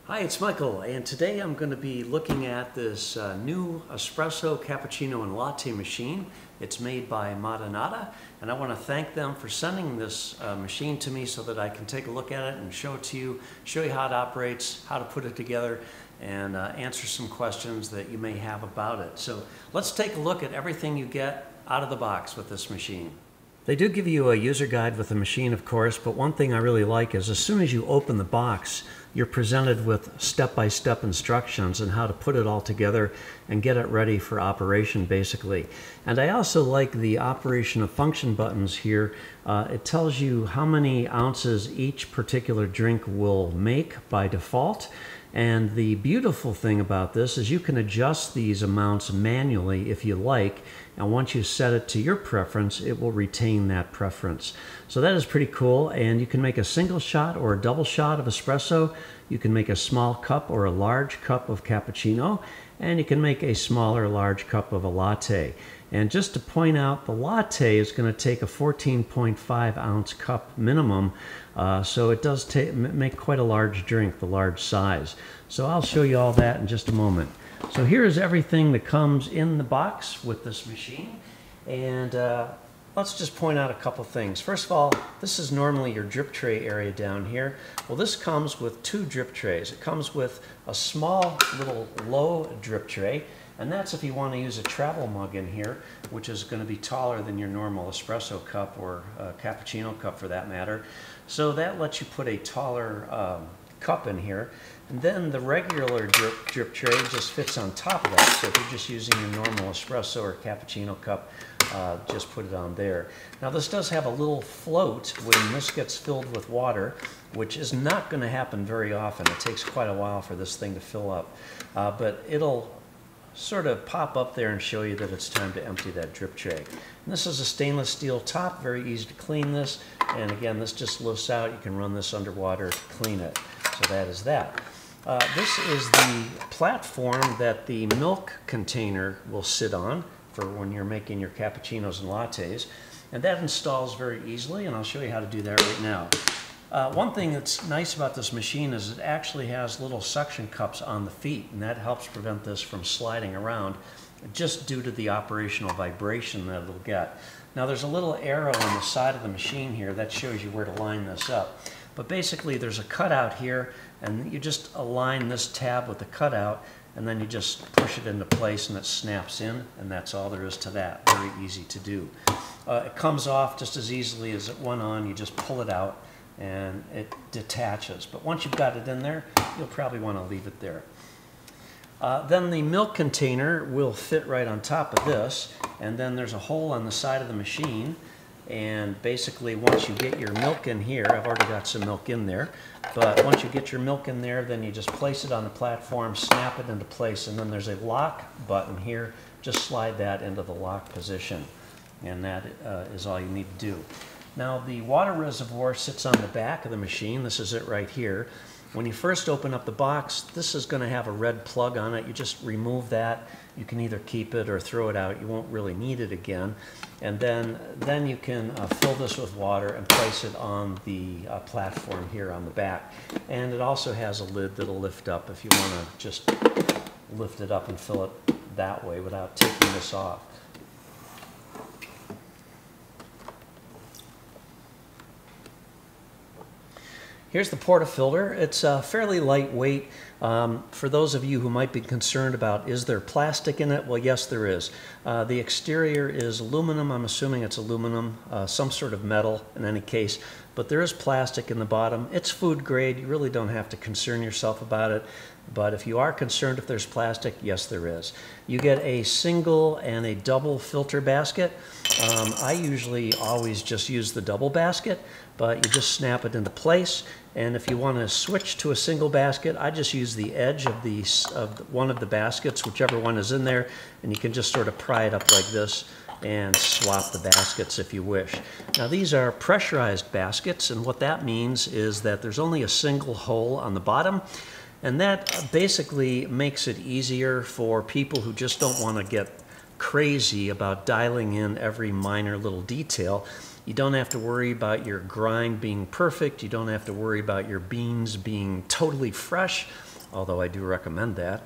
Hi, it's Michael, and today I'm going to be looking at this new espresso, cappuccino, and latte machine. It's made by MAttinata, and I want to thank them for sending this machine to me so that I can take a look at it and show it to you, show you how it operates, how to put it together, and answer some questions that you may have about it. So let's take a look at everything you get out of the box with this machine. They do give you a user guide with the machine, of course, but one thing I really like is as soon as you open the box, you're presented with step-by-step instructions on how to put it all together and get it ready for operation, basically. And I also like the operation of function buttons here. It tells you how many ounces each particular drink will make by default. And the beautiful thing about this is you can adjust these amounts manually if you like, and once you set it to your preference, it will retain that preference. So that is pretty cool, and you can make a single shot or a double shot of espresso. You can make a small cup or a large cup of cappuccino, and you can make a small or large cup of a latte. And just to point out, the latte is going to take a 14.5 ounce cup minimum, so it does make quite a large drink, the large size. So I'll show you all that in just a moment. So here's everything that comes in the box with this machine, and let's just point out a couple things. First of all, this is normally your drip tray area down here. Well, this comes with two drip trays. It comes with a small little low drip tray, and that's if you want to use a travel mug in here, which is going to be taller than your normal espresso cup or cappuccino cup for that matter. So that lets you put a taller cup in here. And then the regular drip tray just fits on top of that. So if you're just using your normal espresso or cappuccino cup, just put it on there. Now this does have a little float when this gets filled with water, which is not going to happen very often. It takes quite a while for this thing to fill up. But it'll sort of pop up there and show you that it's time to empty that drip tray. And this is a stainless steel top, very easy to clean this. And again, this just lifts out. You can run this underwater to clean it. So that is that. This is the platform that the milk container will sit on for when you're making your cappuccinos and lattes. And that installs very easily, and I'll show you how to do that right now. One thing that's nice about this machine is it actually has little suction cups on the feet, and that helps prevent this from sliding around just due to the operational vibration that it'll get. Now there's a little arrow on the side of the machine here that shows you where to line this up. But basically there's a cutout here, and you just align this tab with the cutout, and then you just push it into place and it snaps in, and that's all there is to that. Very easy to do. It comes off just as easily as it went on. You just pull it out and it detaches. But once you've got it in there, you'll probably want to leave it there. Then the milk container will fit right on top of this, and then there's a hole on the side of the machine. And basically once you get your milk in here, I've already got some milk in there, but once you get your milk in there, then you just place it on the platform, snap it into place, and then there's a lock button here. Just slide that into the lock position, and that is all you need to do. Now the water reservoir sits on the back of the machine. This is it right here. When you first open up the box, this is going to have a red plug on it. You just remove that. You can either keep it or throw it out. You won't really need it again. And then you can fill this with water and place it on the platform here on the back. And it also has a lid that'll lift up if you want to just lift it up and fill it that way without taking this off. Here's the portafilter. It's fairly lightweight. For those of you who might be concerned about, is there plastic in it? Well, yes, there is. The exterior is aluminum. I'm assuming it's aluminum, some sort of metal in any case. But there is plastic in the bottom. It's food grade. You really don't have to concern yourself about it. But if you are concerned if there's plastic, yes, there is. You get a single and a double filter basket. I usually always just use the double basket, but you just snap it into place. And if you want to switch to a single basket, I just use the edge of one of the baskets, whichever one is in there, and you can just sort of pry it up like this and swap the baskets if you wish. Now these are pressurized baskets, and what that means is that there's only a single hole on the bottom, and that basically makes it easier for people who just don't want to get crazy about dialing in every minor little detail. You don't have to worry about your grind being perfect. You don't have to worry about your beans being totally fresh. although I do recommend that.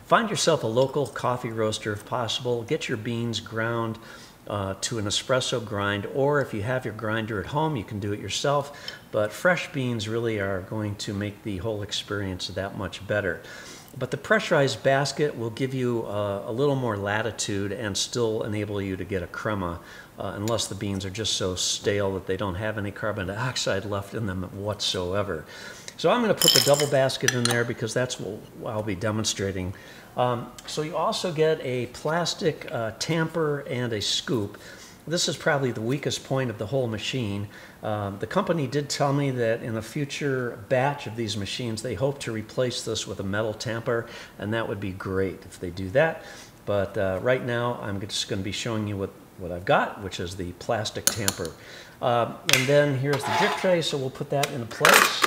Find yourself a local coffee roaster if possible. Get your beans ground to an espresso grind, or if you have your grinder at home, you can do it yourself. But fresh beans really are going to make the whole experience that much better. But the pressurized basket will give you a little more latitude and still enable you to get a crema, unless the beans are just so stale that they don't have any carbon dioxide left in them whatsoever. So I'm going to put the double basket in there because that's what I'll be demonstrating. So you also get a plastic tamper and a scoop. This is probably the weakest point of the whole machine. The company did tell me that in a future batch of these machines, they hope to replace this with a metal tamper, and that would be great if they do that. But right now, I'm just going to be showing you what I've got, which is the plastic tamper. And then here's the drip tray, so we'll put that in place.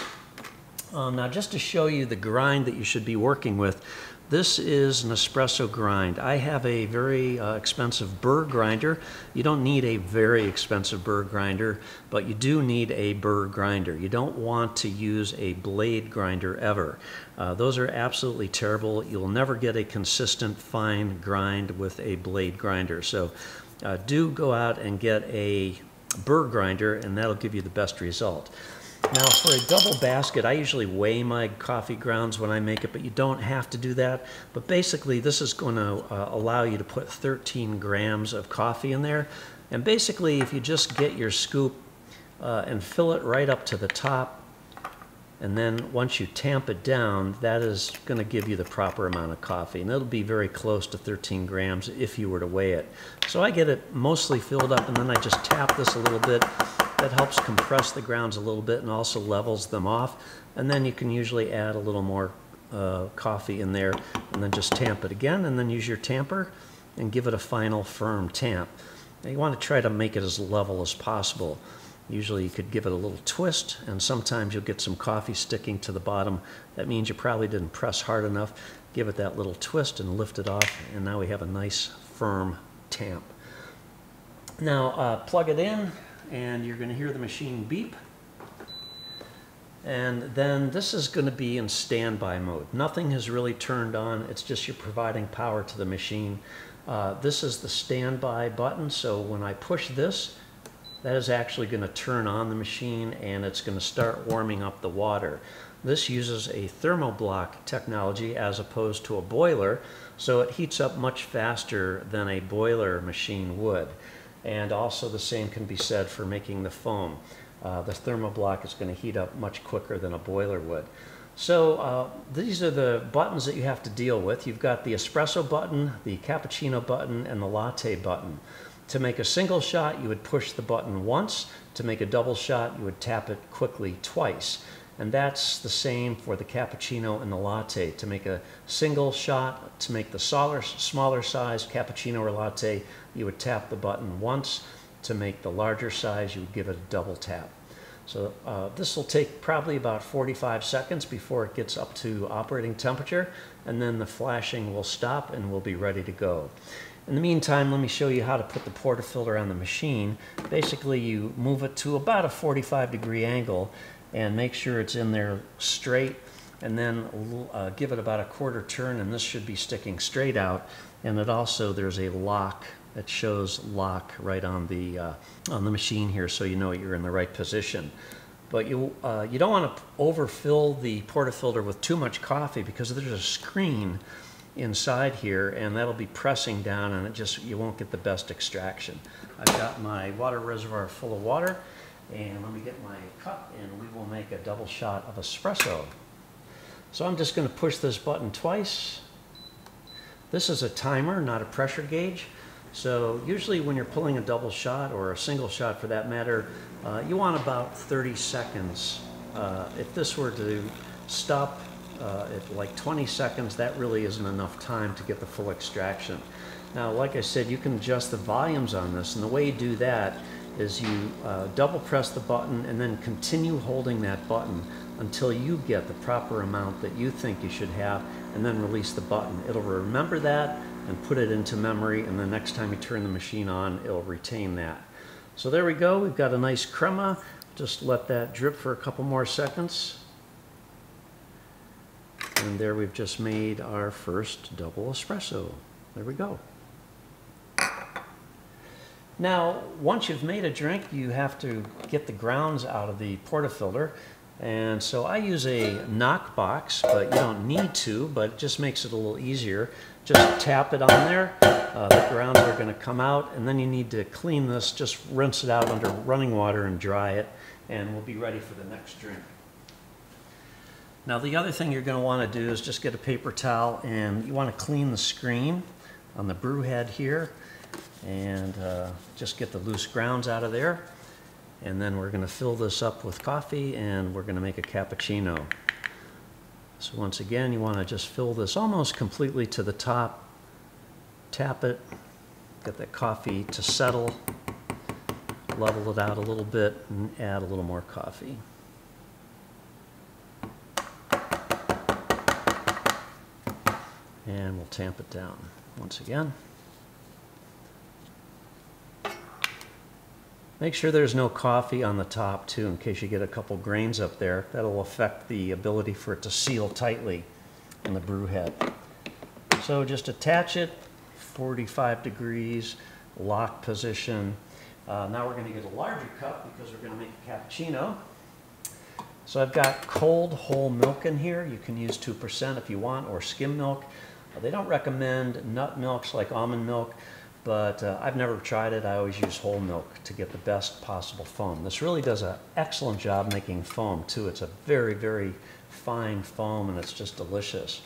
Now, just to show you the grind that you should be working with, this is an espresso grind. I have a very expensive burr grinder. You don't need a very expensive burr grinder, but you do need a burr grinder. You don't want to use a blade grinder ever. Those are absolutely terrible. You'll never get a consistent fine grind with a blade grinder. So do go out and get a burr grinder, and that'll give you the best result. Now, for a double basket, I usually weigh my coffee grounds when I make it, but you don't have to do that. But basically, this is going to allow you to put 13 grams of coffee in there. And basically, if you just get your scoop and fill it right up to the top, and then once you tamp it down, that is going to give you the proper amount of coffee. And it'll be very close to 13 grams if you were to weigh it. So I get it mostly filled up, and then I just tap this a little bit. That helps compress the grounds a little bit and also levels them off. And then you can usually add a little more coffee in there, and then just tamp it again, and then use your tamper and give it a final firm tamp. Now you want to try to make it as level as possible. Usually you could give it a little twist, and sometimes you'll get some coffee sticking to the bottom. That means you probably didn't press hard enough. Give it that little twist and lift it off, and now we have a nice firm tamp. Now plug it in, and you're going to hear the machine beep. And then this is going to be in standby mode. Nothing has really turned on. It's just you're providing power to the machine. This is the standby button, so when I push this, that is actually going to turn on the machine, and it's going to start warming up the water. This uses a thermoblock technology as opposed to a boiler, so it heats up much faster than a boiler machine would. And also the same can be said for making the foam. The thermoblock is going to heat up much quicker than a boiler would. So these are the buttons that you have to deal with. You've got the espresso button, the cappuccino button, and the latte button. To make a single shot, you would push the button once. To make a double shot, you would tap it quickly twice. And that's the same for the cappuccino and the latte. To make a single shot, to make the smaller size cappuccino or latte, you would tap the button once. To make the larger size, you would give it a double tap. So this will take probably about 45 seconds before it gets up to operating temperature, and then the flashing will stop and we'll be ready to go. In the meantime, let me show you how to put the portafilter on the machine. Basically, you move it to about a 45-degree angle and make sure it's in there straight, and then give it about a quarter turn, and this should be sticking straight out. And it also, there's a lock that shows lock right on the machine here, so you know you're in the right position. But you don't want to overfill the portafilter with too much coffee, because there's a screen inside here, and that'll be pressing down, and you won't get the best extraction. I've got my water reservoir full of water, and let me get my cup, and we will make a double shot of espresso. So I'm just going to push this button twice. This is a timer, not a pressure gauge. So usually when you're pulling a double shot, or a single shot for that matter, you want about 30 seconds. If this were to stop at like 20 seconds, that really isn't enough time to get the full extraction. Now, like I said, you can adjust the volumes on this, and the way you do that is you double press the button and then continue holding that button until you get the proper amount that you think you should have, and then release the button. It'll remember that and put it into memory, and the next time you turn the machine on, it'll retain that. So there we go, we've got a nice crema. Just let that drip for a couple more seconds. And there we've just made our first double espresso. There we go. Now, once you've made a drink, you have to get the grounds out of the portafilter. And so I use a knock box, but you don't need to, but it just makes it a little easier. Just tap it on there, the grounds are going to come out, and then you need to clean this, just rinse it out under running water and dry it, and we'll be ready for the next drink. Now the other thing you're going to want to do is just get a paper towel, and you want to clean the screen on the brew head here, and just get the loose grounds out of there. And then we're going to fill this up with coffee, and we're going to make a cappuccino. So once again, you want to just fill this almost completely to the top, tap it, get that coffee to settle, level it out a little bit, and add a little more coffee. And we'll tamp it down once again. Make sure there's no coffee on the top too, in case you get a couple grains up there. That'll affect the ability for it to seal tightly in the brew head. So just attach it, 45 degrees, lock position. Now we're going to get a larger cup because we're going to make a cappuccino. So I've got cold whole milk in here. You can use 2% if you want, or skim milk. They don't recommend nut milks like almond milk, but I've never tried it. I always use whole milk to get the best possible foam. This really does an excellent job making foam too. It's a very, very fine foam, and it's just delicious.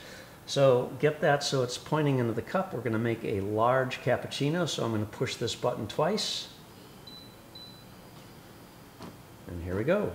So get that so it's pointing into the cup. We're going to make a large cappuccino, so I'm going to push this button twice. And here we go.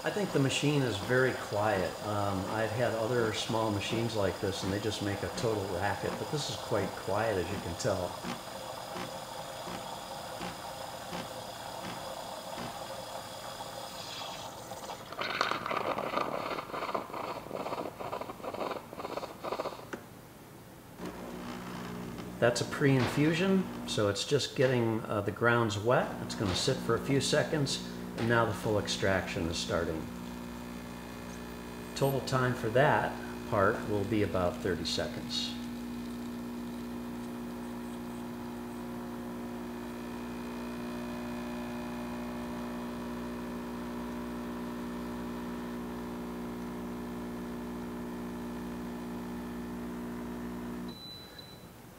I think the machine is very quiet. I've had other small machines like this and they just make a total racket, but this is quite quiet, as you can tell. That's a pre-infusion, so it's just getting the grounds wet. It's going to sit for a few seconds, and now the full extraction is starting. Total time for that part will be about 30 seconds.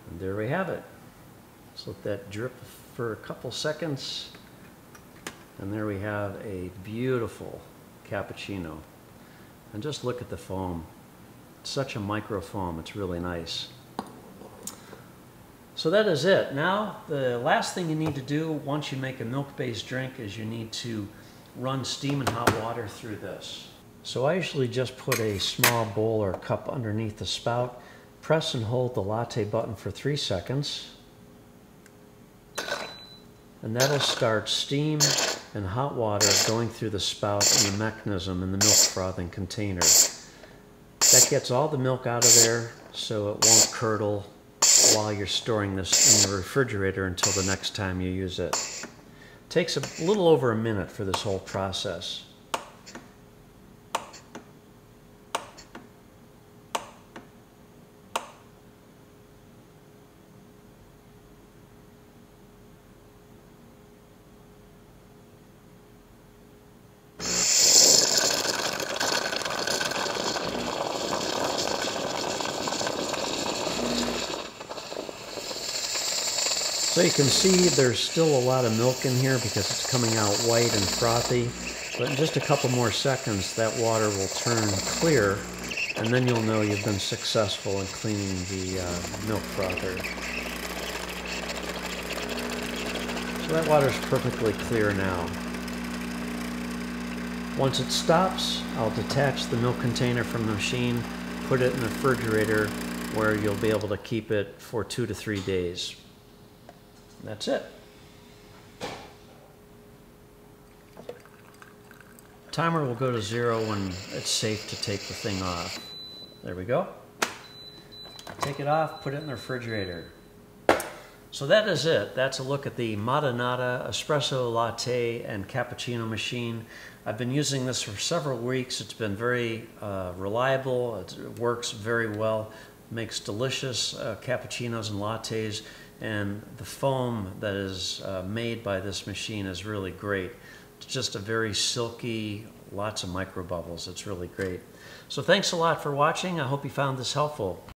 And there we have it. Let's let that drip for a couple seconds. And there we have a beautiful cappuccino. And just look at the foam. It's such a micro foam, it's really nice. So that is it. Now, the last thing you need to do once you make a milk-based drink is you need to run steam and hot water through this. So I usually just put a small bowl or cup underneath the spout, press and hold the latte button for 3 seconds, and that'll start steam and hot water going through the spout and the mechanism in the milk frothing container. That gets all the milk out of there so it won't curdle while you're storing this in the refrigerator until the next time you use it. It takes a little over a minute for this whole process. So you can see there's still a lot of milk in here because it's coming out white and frothy. But in just a couple more seconds, that water will turn clear, and then you'll know you've been successful in cleaning the milk frother. So that water's perfectly clear now. Once it stops, I'll detach the milk container from the machine, put it in the refrigerator where you'll be able to keep it for 2 to 3 days. That's it. Timer will go to 0 when it's safe to take the thing off. There we go. take it off, put it in the refrigerator. So that is it. That's a look at the MAttinata Espresso Latte and Cappuccino machine. I've been using this for several weeks. It's been very reliable. It works very well. Makes delicious cappuccinos and lattes, and the foam that is made by this machine is really great. It's just a very silky, lots of microbubbles. It's really great. So thanks a lot for watching. I hope you found this helpful.